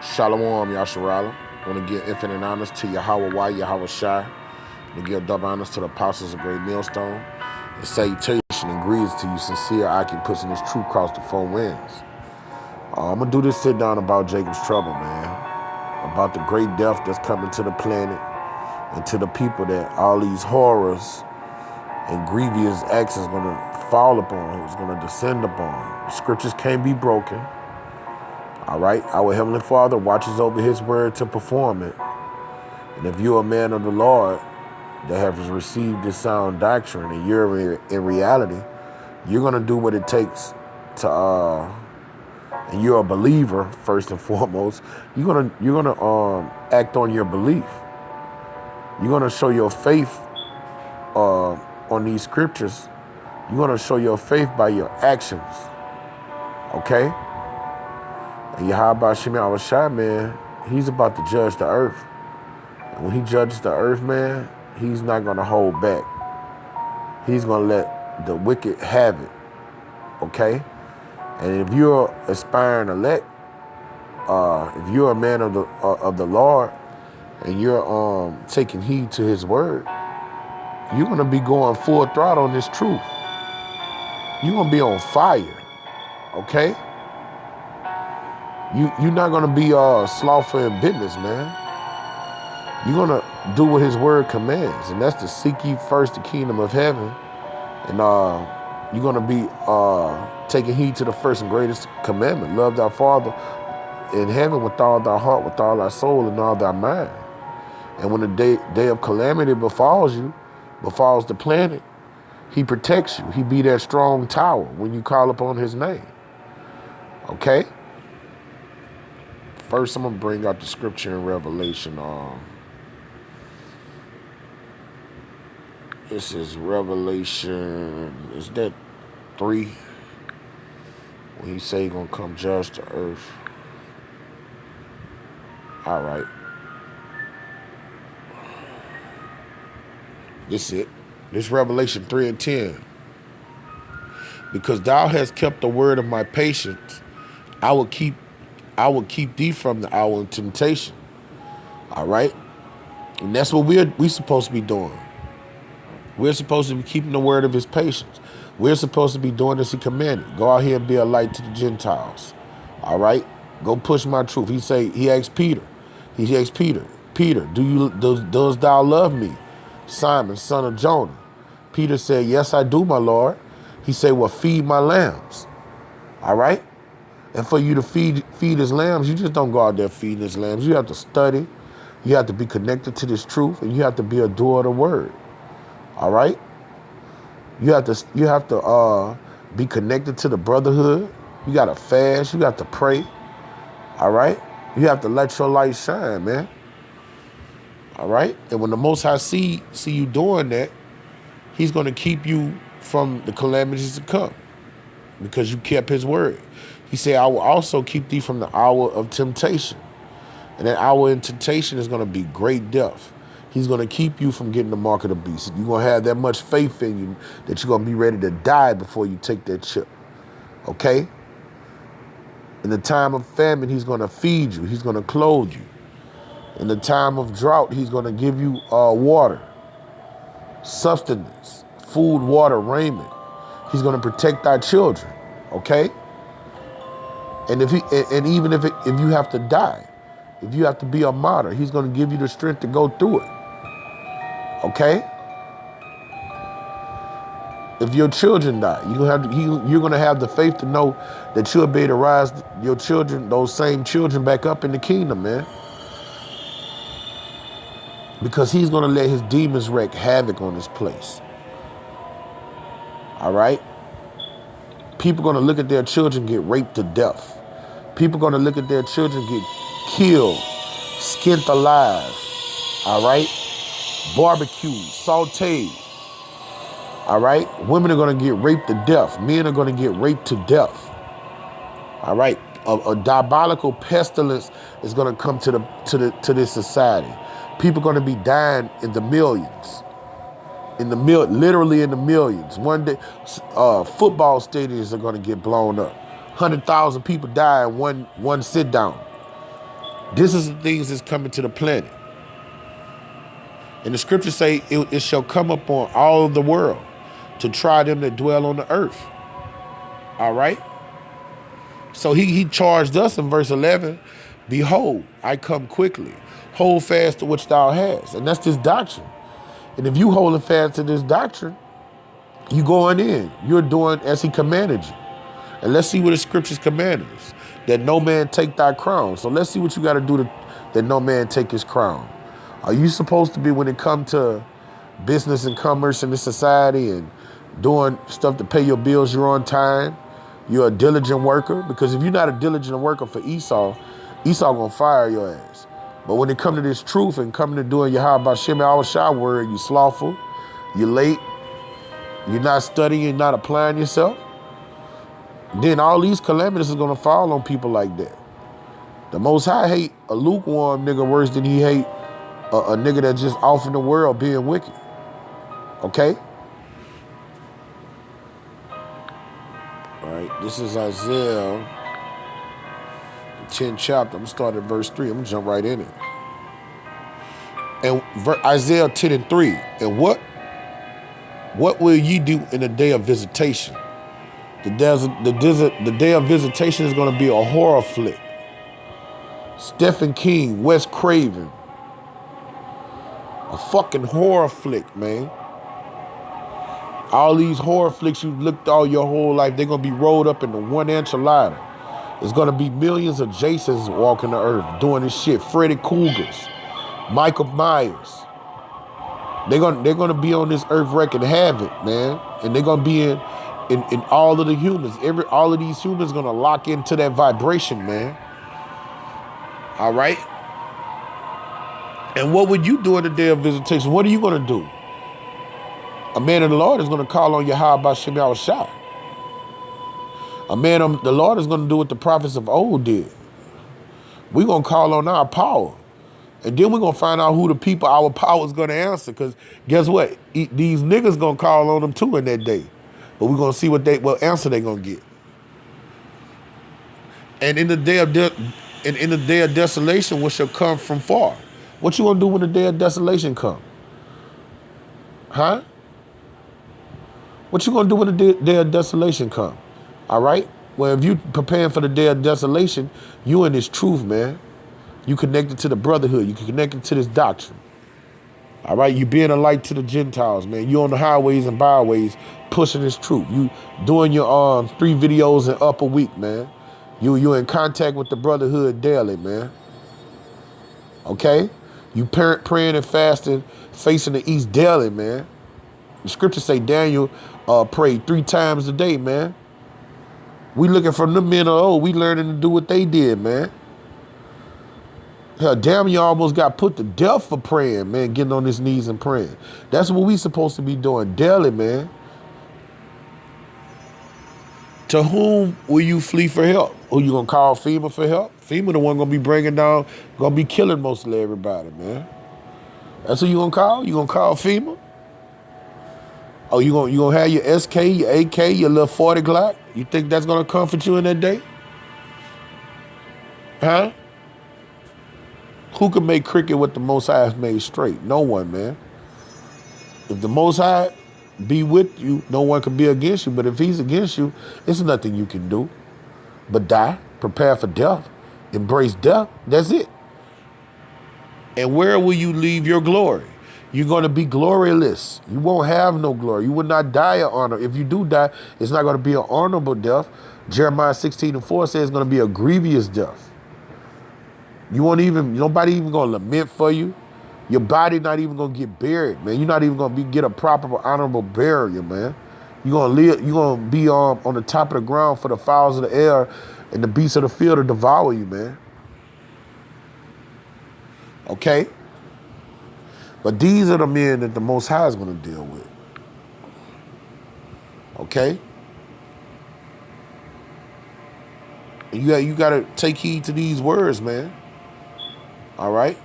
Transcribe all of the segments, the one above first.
Shalom, Yasharala. I want to give infinite honors to Yahweh Y, Yahweh Shai. To give double honors to the apostles of Great Millstone. And salutation and greetings to you, sincere occupants this truth across the four winds. I'm going to do this sit down about Jacob's trouble, man. About the great death that's coming to the planet and to the people that all these horrors and grievous acts is going to fall upon, it's going to descend upon. The scriptures can't be broken. All right, our Heavenly Father watches over His word to perform it. And if you're a man of the Lord that has received this sound doctrine and you're in reality, you're going to do what it takes to, and you're a believer first and foremost, you're gonna act on your belief. You're going to show your faith on these scriptures. You're going to show your faith by your actions. Okay? And Yahweh Shemel Shai, man, he's about to judge the earth. And when he judges the earth, man, he's not going to hold back. He's going to let the wicked have it. Okay? And if you're aspiring elect, if you're a man of the Lord, and you're taking heed to his word, you're going to be going full throttle on this truth. You're going to be on fire. Okay? You're not going to be slothful in business, man. You're going to do what his word commands, and that's to seek ye first the kingdom of heaven. And you're going to be taking heed to the first and greatest commandment. Love thy Father in heaven with all thy heart, with all thy soul, and all thy mind. And when the day of calamity befalls the planet, he protects you. He be that strong tower when you call upon his name. Okay? First, I'm going to bring out the scripture in Revelation. This is Revelation, is that 3? When he say he's going to come judge the earth. All right. This is it. This Revelation 3 and 10. Because thou hast kept the word of my patience, I will keep thee from the hour of temptation. All right? And that's what we're supposed to be doing. We're supposed to be keeping the word of his patience. We're supposed to be doing as he commanded. Go out here and be a light to the Gentiles. All right? Go push my truth. He asked Peter, Peter, does thou love me? Simon, son of Jonah. Peter said, yes, I do, my Lord. He said, well, feed my lambs. All right? And for you to feed his lambs, you just don't go out there feeding his lambs. You have to study. You have to be connected to this truth, and you have to be a doer of the word. All right? You have to be connected to the brotherhood. You got to fast. You got to pray. All right? You have to let your light shine, man. All right? And when the Most High see you doing that, he's going to keep you from the calamities to come because you kept his word. He said, I will also keep thee from the hour of temptation. And that hour in temptation is going to be great death. He's going to keep you from getting the mark of the beast. You're going to have that much faith in you that you're going to be ready to die before you take that chip. Okay? In the time of famine, he's going to feed you. He's going to clothe you. In the time of drought, he's going to give you water, sustenance, food, water, raiment. He's going to protect our children. Okay? And even if you have to die, if you have to be a martyr, he's going to give you the strength to go through it. Okay? If your children die, you're going to have the faith to know that you'll be able to rise your children, those same children, back up in the kingdom, man. Because he's going to let his demons wreak havoc on this place. All right? People are going to look at their children get raped to death. People are going to look at their children get killed, skinned alive. All right? Barbecued, sauteed. All right? Women are going to get raped to death. Men are going to get raped to death. All right? A diabolical pestilence is going to come to this society. People are going to be dying in the millions. Literally in the millions. One day, football stadiums are going to get blown up. 100,000 people die in one sit down. This is the things that's coming to the planet. And the scriptures say it shall come upon all of the world to try them that dwell on the earth. All right? So he charged us in verse 11, behold, I come quickly. Hold fast to which thou hast. And that's this doctrine. And if you holding fast to this doctrine, you going in. You're doing as he commanded you. And let's see what the scriptures commanded us. That no man take thy crown. So let's see what you got to do that no man take his crown. Are you supposed to be, when it comes to business and commerce in this society and doing stuff to pay your bills, you're on time? You're a diligent worker? Because if you're not a diligent worker for Esau gonna fire your ass. But when it comes to this truth and coming to doing your how about Shemi Awashai word, you slothful, you're late, you're not studying, you're not applying yourself, then all these calamities is gonna fall on people like that. The Most High hate a lukewarm nigga worse than he hate a nigga that's just off in the world being wicked. Okay? All right, this is Isaiah, the 10th chapter. I'm gonna start at verse 3. I'm gonna jump right in it. And Isaiah 10 and 3. And what will ye do in the day of visitation? The day of visitation is gonna be a horror flick. Stephen King, Wes Craven. A fucking horror flick, man. All these horror flicks you've looked all your whole life, they're going to be rolled up into one enchilada. There's going to be millions of Jasons walking the earth doing this shit. Freddy Kruegers, Michael Myers. They're going to be on this earth wreaking havoc, man. And they're going to be in all of the humans. All of these humans going to lock into that vibration, man. All right? And what would you do in the day of visitation? What are you going to do? A man of the Lord is going to call on Yahweh Shemi Awashai. A man of the Lord is going to do what the prophets of old did. We're going to call on our power. And then we're going to find out who the people our power is going to answer. Because guess what? These niggas going to call on them too in that day. But we're going to see what answer they're going to get. And in the day of desolation, what shall come from far? What you going to do when the day of desolation come? Huh? What you going to do when the day of desolation come? All right? Well, if you preparing for the day of desolation, you in this truth, man. You connected to the brotherhood. You connected to this doctrine. All right? You being a light to the Gentiles, man. You on the highways and byways pushing this truth. You doing your 3 videos in up a week, man. You in contact with the brotherhood daily, man. Okay? You praying and fasting, facing the east daily, man. The scriptures say Daniel prayed 3 times a day, man. We looking from the men of old. We learning to do what they did, man. Hell, damn, you almost got put to death for praying, man, getting on his knees and praying. That's what we supposed to be doing daily, man. To whom will you flee for help? Who you gonna call FEMA for help? FEMA the one gonna be bringing down, gonna be killing mostly everybody, man. That's who you gonna call? You gonna call FEMA? Oh, you gonna have your SK, your AK, your little 40 Glock? You think that's gonna comfort you in that day? Huh? Who can make cricket what the Most High has made straight? No one, man. If the Most High be with you, no one can be against you. But if he's against you, it's nothing you can do but die, prepare for death, embrace death. That's it. And where will you leave your glory? You're going to be gloryless. You won't have no glory. You will not die of honor. If you do die, it's not going to be an honorable death. Jeremiah 16:4 says it's going to be a grievous death. Nobody even going to lament for you. Your body not even going to get buried, man. You're not even going to get a proper, honorable burial, man. You're going to live. You're going to be on the top of the ground for the fowls of the air and the beasts of the field to devour you, man. Okay? But these are the men that the Most High is going to deal with. Okay? And you got to take heed to these words, man. All right?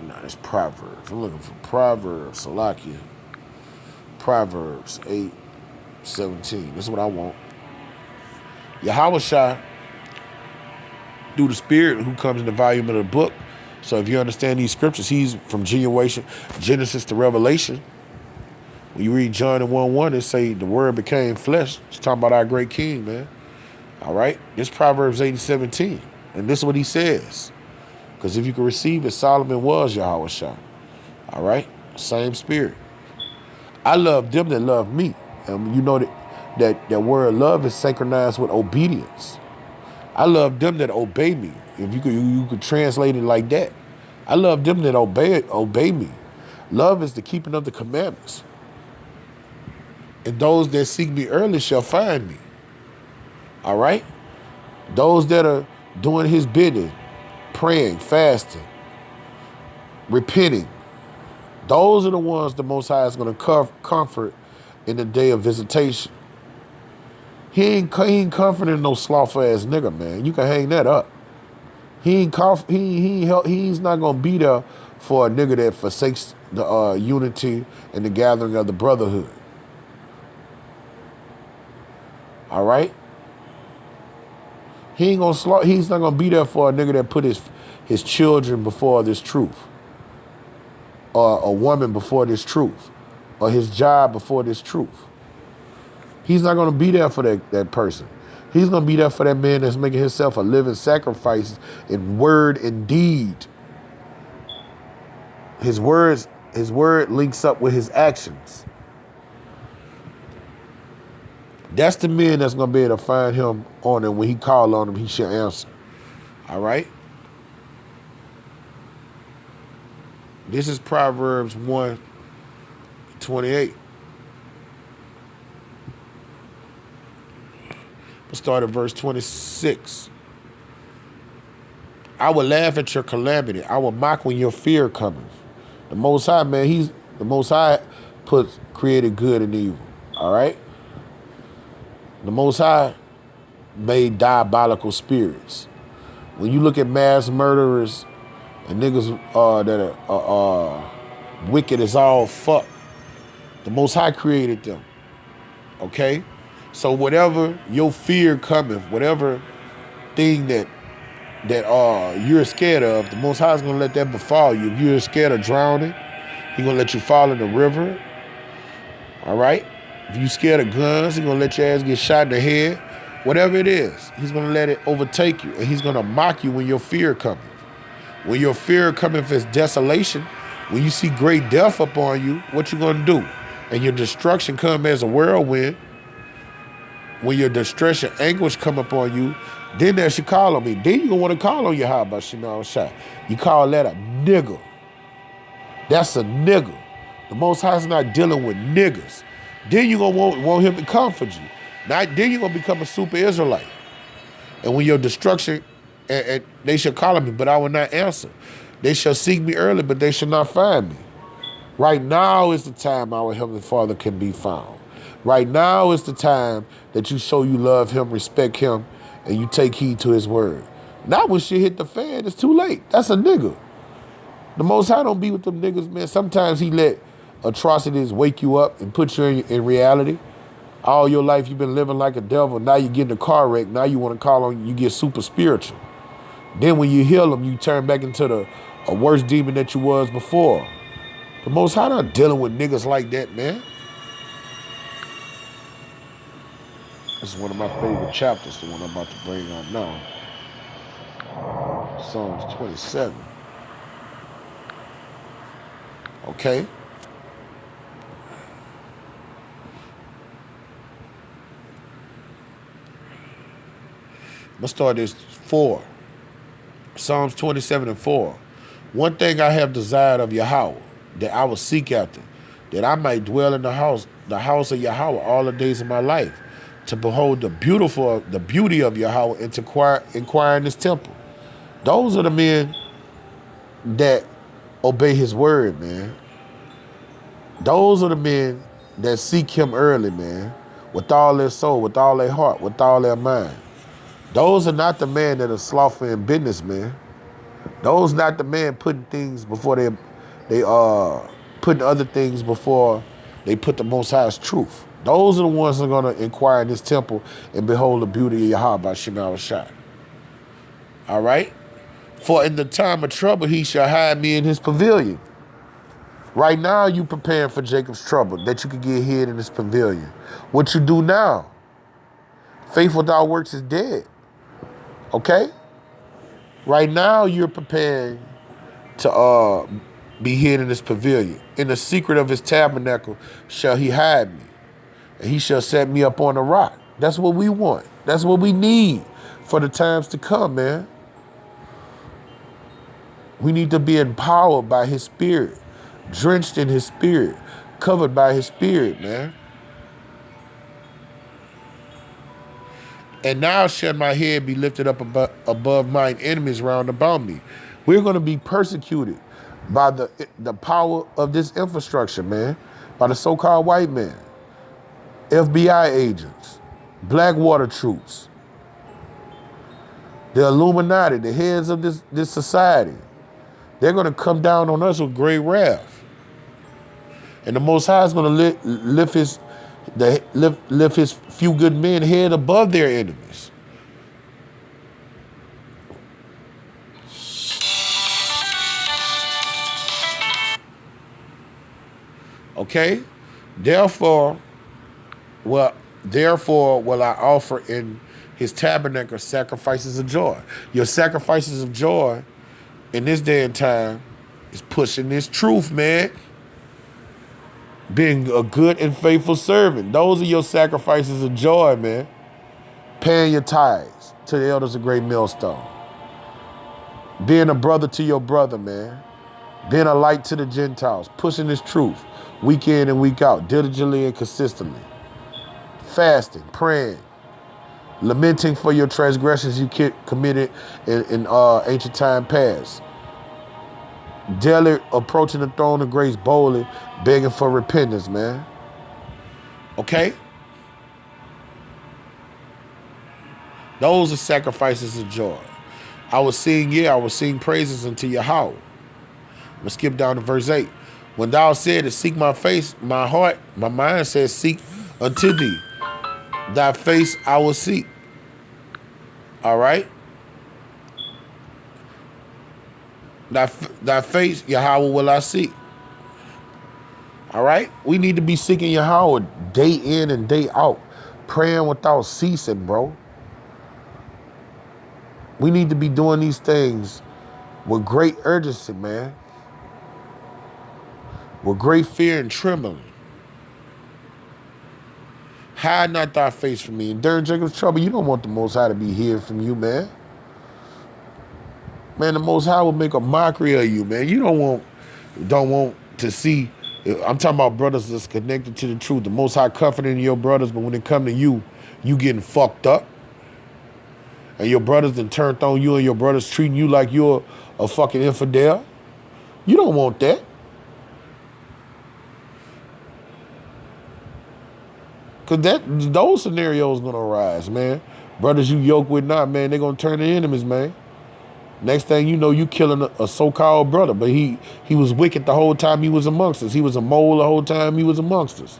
Nah, it's Proverbs. I'm looking for Proverbs, Salakia. Proverbs 8:17. This is what I want. Yahushua through the Spirit who comes in the volume of the book. So if you understand these scriptures, he's from Genesis to Revelation. When you read John 1:1, it say the word became flesh. It's talking about our great king, man. All right? It's Proverbs 8:17. And this is what he says. Because if you can receive it, Solomon was Yahweh Shah. All right? Same spirit. I love them that love me. And you know that word love is synchronized with obedience. I love them that obey me. If you could translate it like that. I love them that obey me. Love is the keeping of the commandments. And those that seek me early shall find me. All right? Those that are doing his bidding, praying, fasting, repenting, those are the ones the Most High is going to comfort in the day of visitation. He ain't comforting no slothful ass nigga, man. You can hang that up. He's not gonna be there for a nigga that forsakes the unity and the gathering of the brotherhood. All right. He's not gonna be there for a nigga that put his children before this truth, or a woman before this truth, or his job before this truth. He's not gonna be there for that person. He's going to be there for that man that's making himself a living sacrifice in word and deed. His word links up with his actions. That's the man that's going to be able to find him on him. When he call on him, he shall answer. All right? This is Proverbs 1:28. Start at verse 26. I will laugh at your calamity. I will mock when your fear cometh. The Most High, man, the Most High created good and evil. All right? The Most High made diabolical spirits. When you look at mass murderers and niggas that are wicked as all fuck, the Most High created them. Okay? So whatever your fear coming, whatever thing that you're scared of, the Most High is gonna let that befall you. If you're scared of drowning, He's gonna let you fall in the river. All right? If you're scared of guns, He's gonna let your ass get shot in the head. Whatever it is, He's gonna let it overtake you, and He's gonna mock you when your fear coming. When your fear coming for desolation, when you see great death upon you, what you gonna do? And your destruction come as a whirlwind. When your distress and anguish come upon you, then that you call on me. Then you gonna want to call on Yahweh Shema Shah. You call that a nigga. That's a nigga. The Most High is not dealing with niggas. Then you gonna want him to comfort you. Then you gonna become a super Israelite. And when your destruction, and they shall call on me, but I will not answer. They shall seek me early, but they shall not find me. Right now is the time our Heavenly Father can be found. Right now is the time that you show you love him, respect him, and you take heed to his word. Not when shit hit the fan, it's too late. That's a nigga. The Most High don't be with them niggas, man. Sometimes he let atrocities wake you up and put you in reality. All your life you've been living like a devil. Now you get in a car wreck. Now you want to call on, you get super spiritual. Then when you heal them, you turn back into a worse demon that you was before. The Most High not dealing with niggas like that, man. This is one of my favorite chapters, the one I'm about to bring on now. Psalms 27. Okay? I'm going to start this 4. Psalms 27:4. One thing I have desired of Yahweh, that I will seek after, that I might dwell in the house of Yahweh all the days of my life, to behold the beauty of Yahweh, and to inquire in his temple. Those are the men that obey his word, man. Those are the men that seek him early, man, with all their soul, with all their heart, with all their mind. Those are not the men that are slothful in business, man. Those not the men putting things before they putting other things before they put the Most High's truth. Those are the ones that are going to inquire in this temple and behold the beauty of Yahweh by Shema Shah. All right? For in the time of trouble, he shall hide me in his pavilion. Right now, you preparing for Jacob's trouble, that you could get hid in his pavilion. What you do now, faith without works is dead. Okay? Right now, you're preparing to be hid in his pavilion. In the secret of his tabernacle shall he hide me, and he shall set me up on a rock. That's what we want. That's what we need for the times to come, man. We need to be empowered by his spirit, drenched in his spirit, covered by his spirit, man. And now shall my head be lifted up above mine enemies round about me. We're going to be persecuted by the power of this infrastructure, man, by the so-called white man, FBI agents, Blackwater troops, the Illuminati, the heads of this society. They're going to come down on us with great wrath. And the Most High is going to lift his few good men head above their enemies. Okay? Therefore will I offer in his tabernacle sacrifices of joy. Your sacrifices of joy in this day and time is pushing this truth, man. Being a good and faithful servant. Those are your sacrifices of joy, man. Paying your tithes to the elders of Great Millstone. Being a brother to your brother, man. Being a light to the Gentiles. Pushing this truth week in and week out, diligently and consistently. Fasting, praying, lamenting for your transgressions you committed in ancient time past. Daily approaching the throne of grace boldly, begging for repentance, man. Okay? Those are sacrifices of joy. I was sing praises unto Yahweh. I'm going to skip down to verse 8. When thou saidest, seek my face, my heart, my mind says, seek unto thee. Thy face I will seek. All right? Thy face, Yahweh, will I seek. All right? We need to be seeking Yahweh day in and day out, praying without ceasing, bro. We need to be doing these things with great urgency, man. With great fear and trembling. Hide not thy face from me. And during Jacob's trouble, you don't want the Most High to be hid from you, man. Man, the Most High will make a mockery of you, man. You don't want to see. I'm talking about brothers that's connected to the truth. The Most High comforting your brothers, but when it come to you, you getting fucked up. And your brothers done turned on you and your brothers treating you like you're a fucking infidel. You don't want that. Because those scenarios going to arise, man. Brothers you yoke with not, man, they're going to turn to enemies, man. Next thing you know, you killing a so-called brother, but he was wicked the whole time he was amongst us. He was a mole the whole time he was amongst us.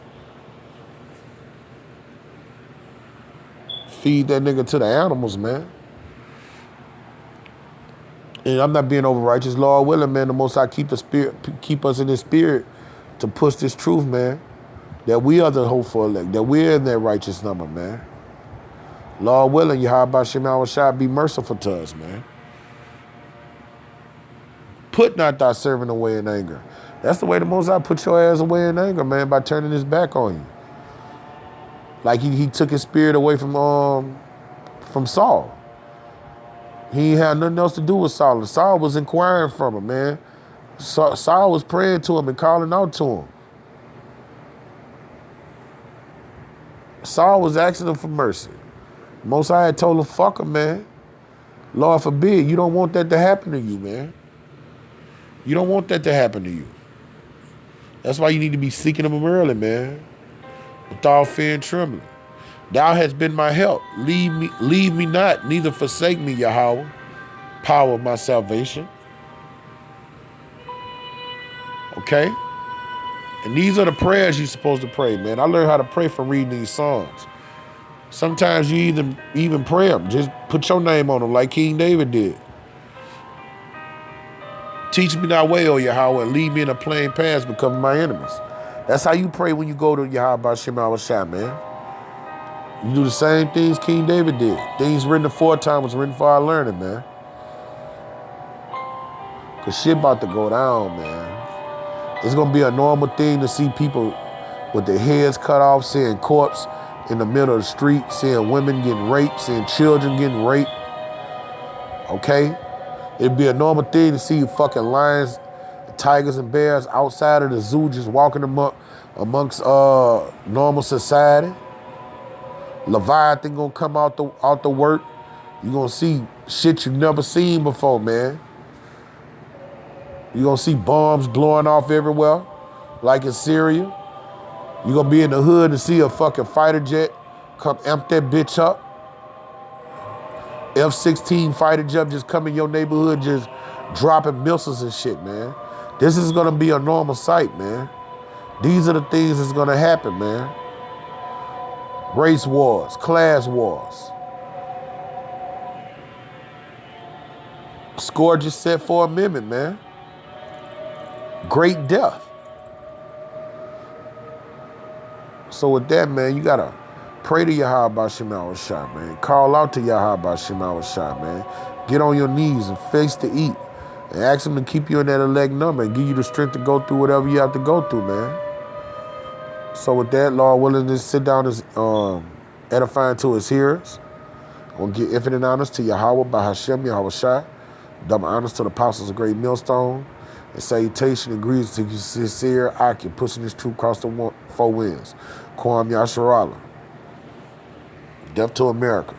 Feed that nigga to the animals, man. And I'm not being over righteous, Lord willing, man. The Most High keep us in His spirit to push this truth, man. That we are the hopeful elect, that we're in that righteous number, man. Lord willing, Yahweh Shema Shai be merciful to us, man. Put not thy servant away in anger. That's the way the Most High put your ass away in anger, man, by turning his back on you. Like he took his spirit away from Saul. He had nothing else to do with Saul. And Saul was inquiring from him, man. Saul was praying to him and calling out to him. Saul was asking him for mercy. Most High had told him, fuck him, man. Lord forbid, you don't want that to happen to you, man. You don't want that to happen to you. That's why you need to be seeking him early, man. With all fear and trembling. Thou hast been my help. Leave me not, neither forsake me, Yahweh, power of my salvation. Okay? And these are the prayers you're supposed to pray, man. I learned how to pray from reading these Psalms. Sometimes you even pray them. Just put your name on them like King David did. Teach me thy way, O Yahweh, and lead me in a plain path because of my enemies. That's how you pray when you go to Yahweh B'Shem Awashai, man. You do the same things King David did. Things written aforetime was written for our learning, man. Because shit about to go down, man. It's going to be a normal thing to see people with their heads cut off, seeing corpse in the middle of the street, seeing women getting raped, seeing children getting raped. Okay? It'd be a normal thing to see fucking lions, tigers, and bears outside of the zoo just walking amongst normal society. Leviathan gonna come out the work. You gonna see shit you've never seen before, man. You gonna see bombs blowing off everywhere, like in Syria. You gonna be in the hood and see a fucking fighter jet come amp that bitch up. F-16 fighter jet just come in your neighborhood just dropping missiles and shit, man. This is gonna be a normal sight, man. These are the things that's gonna happen, man. Race wars, class wars. Scourge is set for amendment, man. Great death. So with that, man, you gotta pray to Yahweh B'Shem Awashai, man. Call out to Yahweh B'Shem Awashai, man. Get on your knees and face to eat. And ask him to keep you in that elect number and give you the strength to go through whatever you have to go through, man. So with that, Lord willing, to sit down as edifying to his hearers. I'm going to give infinite honors to Yahweh B'Shem Awashai. Double honors to the apostles of Great Millstone. And salutation and greetings to you sincere Aki, pushing this truth across the four winds. Kwam Yasharala. Death to America.